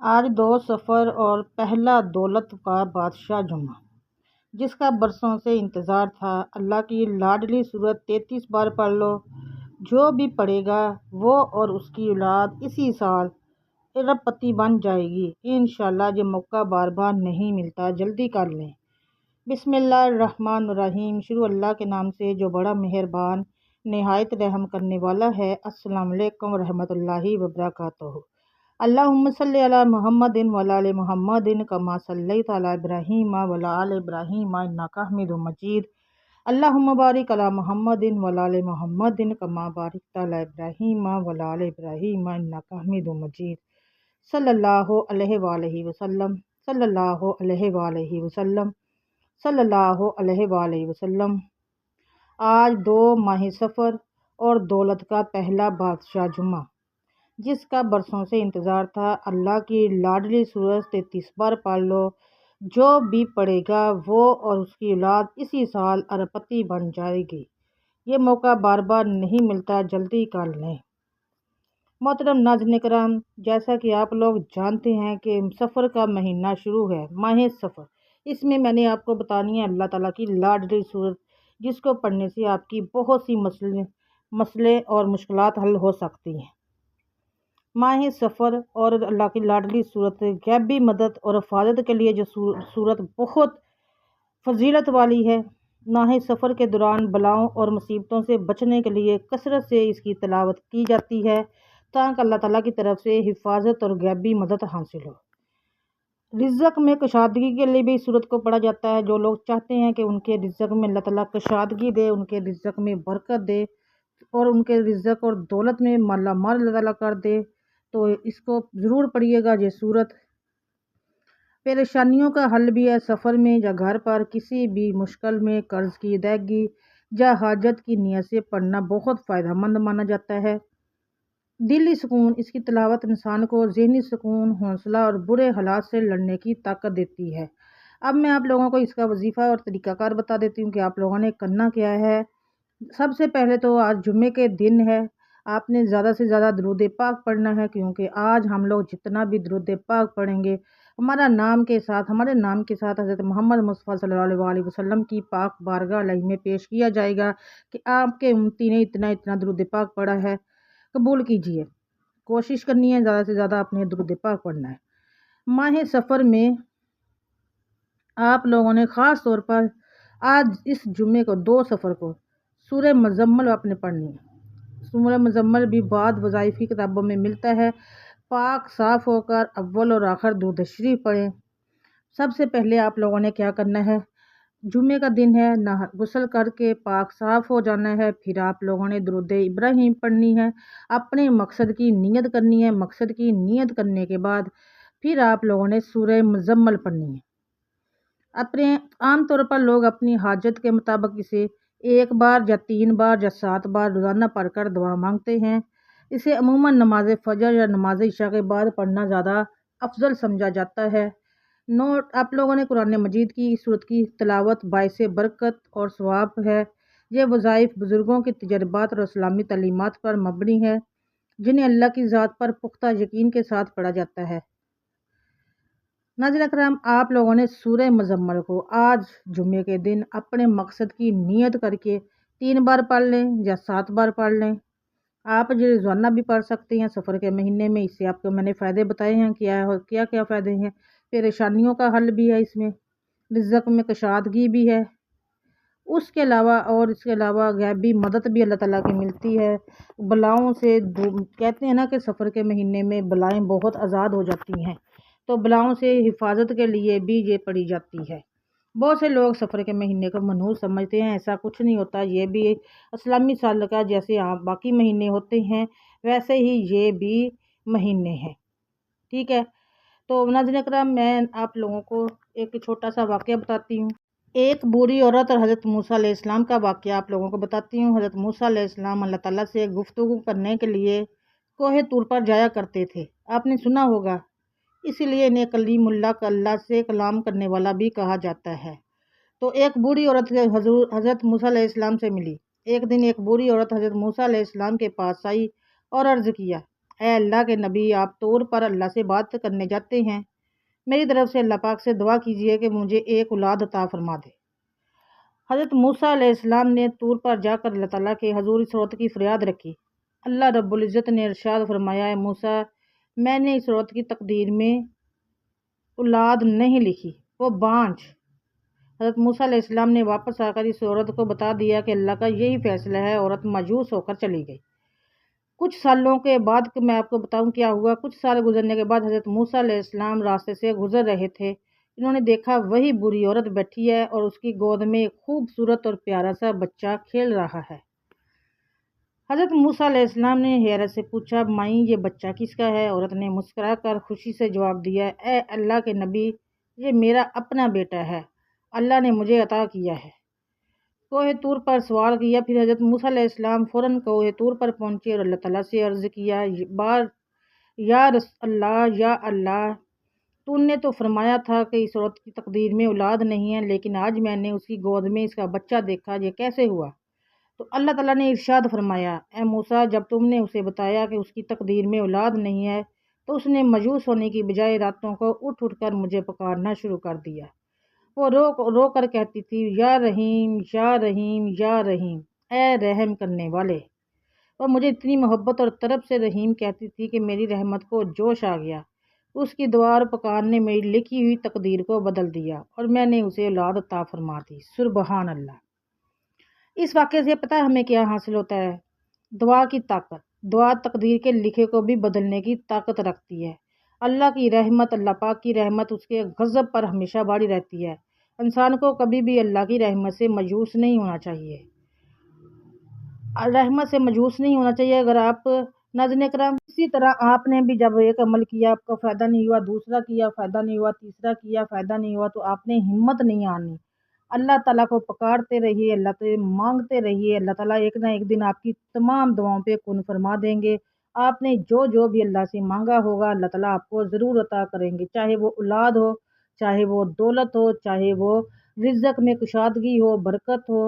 آج 2 صفر اور پہلا دولت کا بادشاہ جمعہ، جس کا برسوں سے انتظار تھا۔ اللہ کی لاڈلی سورت 33 بار پڑھ لو، جو بھی پڑھے گا وہ اور اس کی اولاد اسی سال ارب پتی بن جائے گی انشاءاللہ۔ یہ موقع بار بار نہیں ملتا، جلدی کر لیں۔ بسم اللہ الرحمن الرحیم۔ شروع اللہ کے نام سے جو بڑا مہربان نہایت رحم کرنے والا ہے۔ السلام علیکم ورحمۃ اللہ وبرکاتہ۔ اللہم صلی علی محمد وعلی آل محمد کما صلیت علی ابراہیم وعلی آل ابراہیم انک حمید مجید۔ اللہم بارک علی محمد وعلی آل محمد کما بارکت علی ابراہیم وعلی آل ابراہیم انک حمید مجید۔ صلی اللہ علیہ وآلہ وسلم، صلی اللہ علیہ وآلہ وسلم، صلی اللہ علیہ وآلہ وسلم۔ آج 2 ماہ صفر اور دولت کا پہلا بادشاہ جمعہ، جس کا برسوں سے انتظار تھا۔ اللہ کی لاڈلی سورت 33 بار پڑھ لو، جو بھی پڑھے گا وہ اور اس کی اولاد اسی سال اربپتی بن جائے گی۔ یہ موقع بار بار نہیں ملتا، جلدی کر لیں۔ محترم ناظرین کرام، جیسا کہ آپ لوگ جانتے ہیں کہ سفر کا مہینہ شروع ہے، ماہ سفر۔ اس میں نے آپ کو بتانی ہے اللہ تعالیٰ کی لاڈلی سورت، جس کو پڑھنے سے آپ کی بہت سی مسئلے اور مشکلات حل ہو سکتی ہیں۔ ماہ سفر اور اللہ کی لاڈلی سورت غیبی مدد اور حفاظت کے لیے جو سورت بہت فضیلت والی ہے۔ ماہ سفر کے دوران بلاؤں اور مصیبتوں سے بچنے کے لیے کثرت سے اس کی تلاوت کی جاتی ہے تاکہ اللہ تعالیٰ کی طرف سے حفاظت اور غیبی مدد حاصل ہو۔ رزق میں کشادگی کے لیے بھی اس سورت کو پڑھا جاتا ہے۔ جو لوگ چاہتے ہیں کہ ان کے رزق میں اللہ تعالیٰ کشادگی دے، ان کے رزق میں برکت دے اور ان کے رزق اور دولت میں مالا مال اللہ تعالیٰ کر دے، تو اس کو ضرور پڑھیے گا۔ یہ سورت پریشانیوں کا حل بھی ہے۔ سفر میں یا گھر پر کسی بھی مشکل میں قرض کی ادائیگی یا حاجت کی نیت سے پڑھنا بہت فائدہ مند مانا جاتا ہے۔ دلی سکون، اس کی تلاوت انسان کو ذہنی سکون، حوصلہ اور برے حالات سے لڑنے کی طاقت دیتی ہے۔ اب میں آپ لوگوں کو اس کا وظیفہ اور طریقہ کار بتا دیتی ہوں کہ آپ لوگوں نے کرنا کیا ہے۔ سب سے پہلے تو آج جمعے کے دن ہے، آپ نے زیادہ سے زیادہ درود پاک پڑھنا ہے، کیونکہ آج ہم لوگ جتنا بھی درود پاک پڑھیں گے ہمارے نام کے ساتھ حضرت محمد مصطفیٰ صلی اللہ علیہ وسلم کی پاک بارگاہ علیہ میں پیش کیا جائے گا کہ آپ کے امتی نے اتنا درود پاک پڑھا ہے، قبول کیجئے۔ کوشش کرنی ہے زیادہ سے زیادہ اپنے درود پاک پڑھنا ہے۔ ماہ سفر میں آپ لوگوں نے خاص طور پر آج اس جمعے کو 2 صفر کو سورہ مزمل اپنے پڑھنی ہے۔ سورہ مزمل بھی بعض وظائف کی کتابوں میں ملتا ہے۔ پاک صاف ہو کر اول اور آخر درود شریف پڑھیں۔ سب سے پہلے آپ لوگوں نے کیا کرنا ہے، جمعے کا دن ہے، غسل کر کے پاک صاف ہو جانا ہے۔ پھر آپ لوگوں نے درود ابراہیم پڑھنی ہے، اپنے مقصد کی نیت کرنی ہے۔ مقصد کی نیت کرنے کے بعد پھر آپ لوگوں نے سورہ مزمل پڑھنی ہے۔ عام طور پر لوگ اپنی حاجت کے مطابق اسے 1 بار یا 3 بار یا 7 بار روزانہ پڑھ کر دعا مانگتے ہیں۔ اسے عموماً نماز فجر یا نماز عشاء کے بعد پڑھنا زیادہ افضل سمجھا جاتا ہے۔ نوٹ: آپ لوگوں نے قرآن مجید کی اس سورت کی تلاوت باعث برکت اور ثواب ہے۔ یہ وظائف بزرگوں کے تجربات اور اسلامی تعلیمات پر مبنی ہے، جنہیں اللہ کی ذات پر پختہ یقین کے ساتھ پڑھا جاتا ہے۔ ناظرین کرام، آپ لوگوں نے سورہ مزمل کو آج جمعے کے دن اپنے مقصد کی نیت کر کے 3 بار پڑھ لیں یا 7 بار پڑھ لیں۔ آپ روزانہ بھی پڑھ سکتے ہیں سفر کے مہینے میں۔ اس سے آپ کو میں نے فائدے بتائے ہیں، کیا فائدے ہیں۔ پریشانیوں کا حل بھی ہے، اس میں رزق میں کشادگی بھی ہے۔ اس کے علاوہ غیبی مدد بھی اللہ تعالیٰ کی ملتی ہے۔ بلاؤں سے کہتے ہیں نا کہ سفر کے مہینے میں بلائیں بہت آزاد ہو جاتی ہیں، تو بلاؤں سے حفاظت کے لیے بھی یہ پڑھی جاتی ہے۔ بہت سے لوگ سفر کے مہینے کو منحوس سمجھتے ہیں، ایسا کچھ نہیں ہوتا۔ یہ بھی اسلامی سال کا جیسے باقی مہینے ہوتے ہیں ویسے ہی یہ بھی مہینے ہیں، ٹھیک ہے۔ تو ناظرین کرام، میں آپ لوگوں کو ایک چھوٹا سا واقعہ بتاتی ہوں۔ ایک بوڑھی عورت اور حضرت موسیٰ علیہ السلام کا واقعہ آپ لوگوں کو بتاتی ہوں۔ حضرت موسیٰ علیہ السلام اللہ تعالیٰ سے گفتگو کرنے کے لیے کوہ طور پر جایا کرتے تھے، آپ نے سنا ہوگا، اسی لیے انہیں کلیم اللہ، اللہ سے کلام کرنے والا بھی کہا جاتا ہے۔ تو ایک بوڑھی عورت حضرت موسیٰ علیہ السلام سے ملی۔ ایک دن ایک بوڑھی عورت حضرت موسیٰ علیہ السلام کے پاس آئی اور عرض کیا، اے اللہ کے نبی، آپ طور پر اللہ سے بات کرنے جاتے ہیں، میری طرف سے اللہ پاک سے دعا کیجیے کہ مجھے ایک اولاد عطا فرما دے۔ حضرت موسیٰ علیہ السلام نے طور پر جا کر اللہ تعالیٰ کے حضور اس عورت کی فریاد رکھی۔ اللہ رب العزت نے ارشاد فرمایا، اے موسیٰ، میں نے اس عورت کی تقدیر میں اولاد نہیں لکھی، وہ بانجھ۔ حضرت موسیٰ علیہ السلام نے واپس آ کر اس عورت کو بتا دیا کہ اللہ کا یہی فیصلہ ہے۔ عورت مایوس ہو کر چلی گئی۔ کچھ سالوں کے بعد میں آپ کو بتاؤں کیا ہوا۔ کچھ سال گزرنے کے بعد حضرت موسیٰ علیہ السلام راستے سے گزر رہے تھے۔ انہوں نے دیکھا وہی بری عورت بیٹھی ہے اور اس کی گود میں ایک خوبصورت اور پیارا سا بچہ کھیل رہا ہے۔ حضرت موسیٰ علیہ السلام نے حیرت سے پوچھا، مائیں یہ بچہ کس کا ہے؟ عورت نے مسکرا کر خوشی سے جواب دیا، اے اللہ کے نبی، یہ میرا اپنا بیٹا ہے، اللہ نے مجھے عطا کیا ہے۔ کوہ طور پر سوال کیا۔ پھر حضرت موسیٰ علیہ السلام فوراً کوہ طور پر پہنچے اور اللہ تعالیٰ سے عرض کیا، یا اللہ، تو نے تو فرمایا تھا کہ اس عورت کی تقدیر میں اولاد نہیں ہے، لیکن آج میں نے اس کی گود میں اس کا بچہ دیکھا، یہ کیسے ہوا؟ تو اللہ تعالیٰ نے ارشاد فرمایا، اے موسیٰ، جب تم نے اسے بتایا کہ اس کی تقدیر میں اولاد نہیں ہے تو اس نے مایوس ہونے کی بجائے راتوں کو اٹھ اٹھ کر مجھے پکارنا شروع کر دیا۔ وہ رو کر کہتی تھی، یا رحیم یا رحیم یا رحیم، اے رحم کرنے والے۔ وہ مجھے اتنی محبت اور طرب سے رحیم کہتی تھی کہ میری رحمت کو جوش آ گیا۔ اس کی دعا اور پکار نے میری لکھی ہوئی تقدیر کو بدل دیا اور میں نے اسے اولاد عطا فرما دی۔ سبحان اللہ۔ اس واقعے سے پتہ ہمیں کیا حاصل ہوتا ہے؟ دعا کی طاقت۔ دعا تقدیر کے لکھے کو بھی بدلنے کی طاقت رکھتی ہے۔ اللہ کی رحمت، اللہ پاک کی رحمت اس کے غضب پر ہمیشہ باقی رہتی ہے۔ انسان کو کبھی بھی اللہ کی رحمت سے مایوس نہیں ہونا چاہیے۔ رحمت سے مایوس نہیں ہونا چاہیے۔ اگر آپ ناظرین کرام، اسی طرح آپ نے بھی جب ایک عمل کیا، آپ کو فائدہ نہیں ہوا، دوسرا کیا فائدہ نہیں ہوا، تیسرا کیا فائدہ نہیں ہوا، تو آپ نے ہمت نہیں آنی۔ اللہ تعالیٰ کو پکارتے رہیے، اللہ تعالیٰ مانگتے رہیے، اللہ تعالیٰ ایک نہ ایک دن آپ کی تمام دعاؤں پہ کن فرما دیں گے۔ آپ نے جو بھی اللہ سے مانگا ہوگا، اللہ تعالیٰ آپ کو ضرور عطا کریں گے، چاہے وہ اولاد ہو، چاہے وہ دولت ہو، چاہے وہ رزق میں کشادگی ہو، برکت ہو،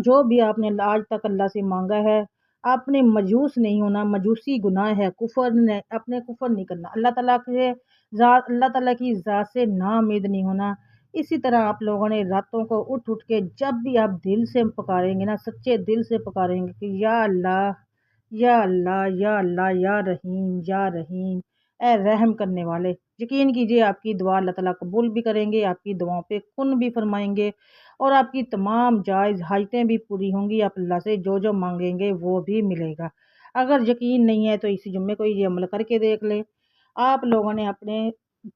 جو بھی آپ نے آج تک اللہ سے مانگا ہے، آپ نے مایوس نہیں ہونا۔ مایوسی گناہ ہے، آپ نے کفر نہیں کرنا، اللہ تعالیٰ کی ذات سے نا امید نہیں ہونا۔ اسی طرح آپ لوگوں نے راتوں کو اٹھ اٹھ کے جب بھی آپ دل سے پکاریں گے نا، سچے دل سے پکاریں گے کہ یا اللہ یا اللہ یا اللہ یا رحیم یا رحیم، اے رحم کرنے والے، یقین کیجئے آپ کی دعا اللہ تعالیٰ قبول بھی کریں گے، آپ کی دعاؤں پہ کن بھی فرمائیں گے اور آپ کی تمام جائز حاجتیں بھی پوری ہوں گی۔ آپ اللہ سے جو مانگیں گے وہ بھی ملے گا۔ اگر یقین نہیں ہے تو اسی جمعے کو یہ عمل کر کے دیکھ لیں۔ آپ لوگوں نے اپنے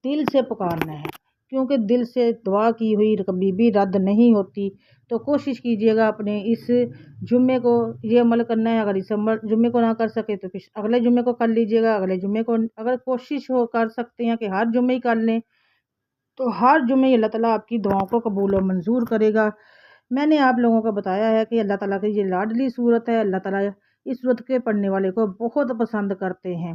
دل سے پکارنا ہے، کیونکہ دل سے دعا کی ہوئی کبھی بھی رد نہیں ہوتی۔ تو کوشش کیجئے گا اپنے اس جمعے کو یہ عمل کرنا ہے۔ اگر اس جمعے کو نہ کر سکے تو پھر اگلے جمعے کو کر لیجئے گا۔ اگلے جمعے کو اگر کوشش کر سکتے ہیں کہ ہر جمعے ہی کر لیں تو ہر جمعے اللہ تعالیٰ آپ کی دعاؤں کو قبول و منظور کرے گا۔ میں نے آپ لوگوں کو بتایا ہے کہ اللہ تعالیٰ کی یہ لاڈلی صورت ہے۔ اللہ تعالیٰ اس صورت کے پڑھنے والے کو بہت پسند کرتے ہیں۔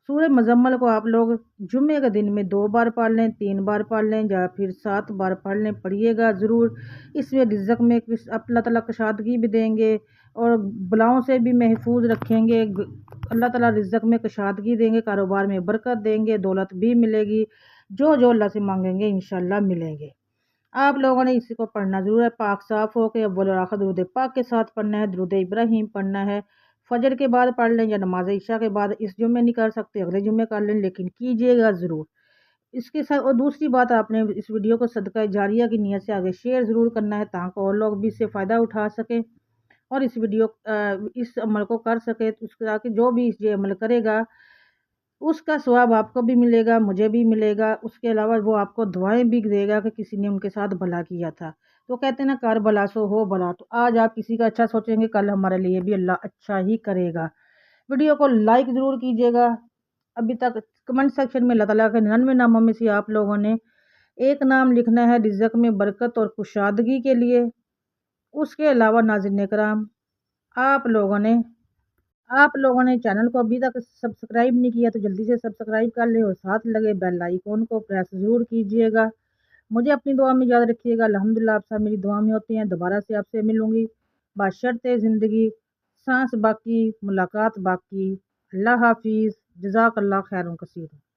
سورہ مزمل کو آپ لوگ جمعے کے دن میں 2 بار پڑھ لیں، 3 بار پڑھ لیں یا پھر 7 بار پڑھ لیں، پڑھیے گا ضرور۔ اس میں رزق میں اللہ تعالیٰ کشادگی بھی دیں گے اور بلاؤں سے بھی محفوظ رکھیں گے۔ اللہ تعالیٰ رزق میں کشادگی دیں گے، کاروبار میں برکت دیں گے، دولت بھی ملے گی، جو اللہ سے مانگیں گے انشاءاللہ ملیں گے۔ آپ لوگوں نے اسی کو پڑھنا ضرور ہے، پاک صاف ہو کے اول اور آخر درود پاک کے ساتھ پڑھنا ہے، درود ابراہیم پڑھنا ہے۔ فجر کے بعد پڑھ لیں یا نماز عشاء کے بعد، اس جمعے نہیں کر سکتے اگلے جمعے کر لیں، لیکن کیجیے گا ضرور۔ اس کے ساتھ اور دوسری بات، آپ نے اس ویڈیو کو صدقہ جاریہ کی نیت سے آگے شیئر ضرور کرنا ہے تاکہ اور لوگ بھی اس سے فائدہ اٹھا سکیں اور اس عمل کو کر سکے، تاکہ جو بھی یہ عمل کرے گا اس کا ثواب آپ کو بھی ملے گا، مجھے بھی ملے گا۔ اس کے علاوہ وہ آپ کو دعائیں بھی دے گا کہ کسی نے ان کے ساتھ بھلا کیا تھا۔ تو کہتے ہیں نا، کر بھلا سو ہو بھلا۔ تو آج آپ کسی کا اچھا سوچیں گے، کل ہمارے لیے بھی اللہ اچھا ہی کرے گا۔ ویڈیو کو لائک ضرور کیجیے گا۔ ابھی تک کمنٹ سیکشن میں اللہ تعالیٰ کے 99 ناموں میں سے آپ لوگوں نے ایک نام لکھنا ہے رزق میں برکت اور کشادگی کے لیے۔ اس کے علاوہ ناظرین کرام، آپ لوگوں نے چینل کو ابھی تک سبسکرائب نہیں کیا تو جلدی سے سبسکرائب کر لیں اور ساتھ لگے بیل آئیکن کو پریس ضرور کیجیے گا۔ مجھے اپنی دعا میں یاد رکھیے گا۔ الحمدللہ آپ سب میری دعا میں ہوتے ہیں۔ دوبارہ سے آپ سے ملوں گی بشرط زندگی، سانس باقی، ملاقات باقی۔ اللہ حافظ، جزاک اللہ خیر کثیر۔